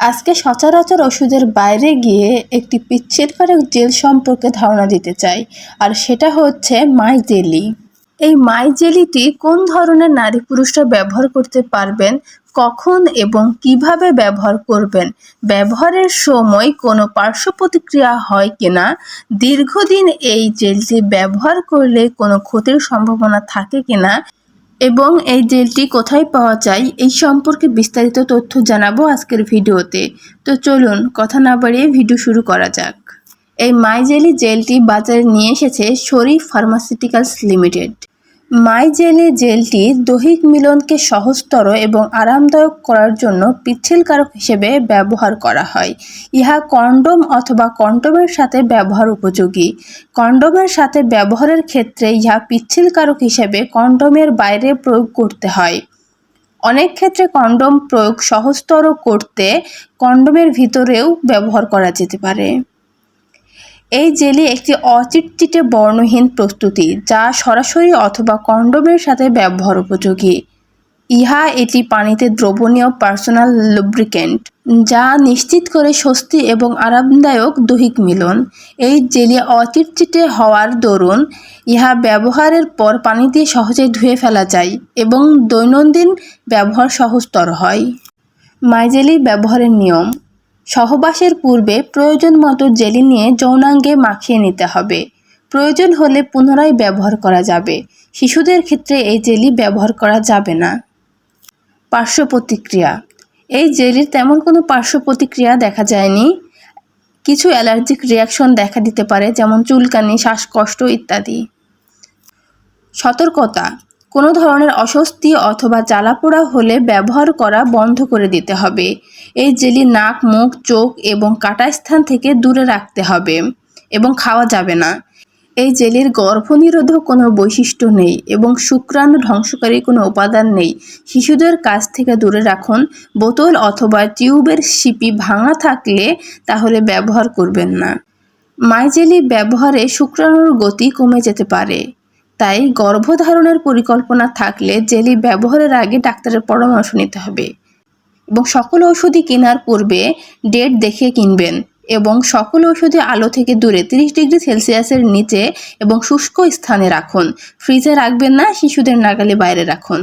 আজকে সচরাচর ওষুধের বাইরে গিয়ে একটি পিচ্ছিলকারক জেল সম্পর্কে ধারণা দিতে চাই, আর সেটা হচ্ছে মাই জেলি। এই মাই জেলিটি কোন ধরনের নারী পুরুষরা ব্যবহার করতে পারবেন, কখন এবং কিভাবে ব্যবহার করবেন, ব্যবহারের সময় কোনো পার্শ্ব প্রতিক্রিয়া হয় কিনা, দীর্ঘদিন এই জেলটি ব্যবহার করলে কোনো ক্ষতির সম্ভাবনা থাকে কিনা এবং এই জেলটি কোথায় পাওয়া যায় এই সম্পর্কে বিস্তারিত তথ্য জানাবো আজকের ভিডিওতে। তো চলুন কথা না বাড়িয়ে ভিডিও শুরু করা যাক। এই মাই জেলি জেলটি বাজারে নিয়ে এসেছে শরীফ ফার্মাসিউটিক্যালস লিমিটেড। মাই জেলি জেলটি দৈহিক মিলনকে সহজতর এবং আরামদায়ক করার জন্য পিচ্ছিলকারক হিসেবে ব্যবহার করা হয়। ইহা কন্ডোম অথবা কন্ডোমের সাথে ব্যবহার উপযোগী। কন্ডোমের সাথে ব্যবহারের ক্ষেত্রে ইহা পিচ্ছিলকারক হিসেবে কন্ডোমের বাইরে প্রয়োগ করতে হয়। অনেক ক্ষেত্রে কন্ডোম প্রয়োগ সহজতর করতে কন্ডোমের ভিতরেও ব্যবহার করা যেতে পারে। এই জেলি একটি অচিটচিটে বর্ণহীন প্রস্তুতি, যা সরাসরি অথবা কন্ডোমের সাথে ব্যবহার উপযোগী। এটি পানিতে দ্রবণীয় পার্সোনাল লুব্রিকেন্ট, যা নিশ্চিত করে স্বস্তি এবং আরামদায়ক দৈহিক মিলন। এই জেলি অচিটচিটে হওয়ার দরুন ব্যবহারের পর পানি দিয়ে সহজেই ধুয়ে ফেলা যায় এবং দৈনন্দিন ব্যবহার সহজতর হয়। মাই জেলি ব্যবহারের নিয়ম: সহবাসের পূর্বে প্রয়োজন মতো জেলি নিয়ে যৌনাঙ্গে মাখিয়ে নিতে হবে। প্রয়োজন হলে পুনরায় ব্যবহার করা যাবে। শিশুদের ক্ষেত্রে এই জেলি ব্যবহার করা যাবে না। পার্শ্ব প্রতিক্রিয়া: এই জেলির তেমন কোনো পার্শ্ব প্রতিক্রিয়া দেখা যায়নি। কিছু অ্যালার্জিক রিয়াকশন দেখা দিতে পারে, যেমন চুলকানি, শ্বাসকষ্ট ইত্যাদি। সতর্কতা: কোনো ধরনের অস্বস্তি অথবা জ্বালাপোড়া হলে ব্যবহার করা বন্ধ করে দিতে হবে। এই জেলি নাক, মুখ, চোখ এবং কাটা স্থান থেকে দূরে রাখতে হবে এবং খাওয়া যাবে না। এই জেলির গর্ভনিরোধক কোনো বৈশিষ্ট্য নেই এবং শুক্রাণু ধ্বংসকারী কোনো উপাদান নেই। শিশুদের কাছ থেকে দূরে রাখুন। বোতল অথবা টিউবের শিপি ভাঙা থাকলে তাহলে ব্যবহার করবেন না। মাই জেলি ব্যবহারে শুক্রাণুর গতি কমে যেতে পারে, তাই গর্ভধারণের পরিকল্পনা থাকলে জেলি ব্যবহারের আগে ডাক্তারের পরামর্শ নিতে হবে এবং সকল ওষুধই কেনার পূর্বে ডেট দেখে কিনবেন এবং সকল ওষুধই আলো থেকে দূরে 30 ডিগ্রি সেলসিয়াসের নিচে এবং শুষ্ক স্থানে রাখুন। ফ্রিজে রাখবেন না, শিশুদের নাগালে বাইরে রাখুন।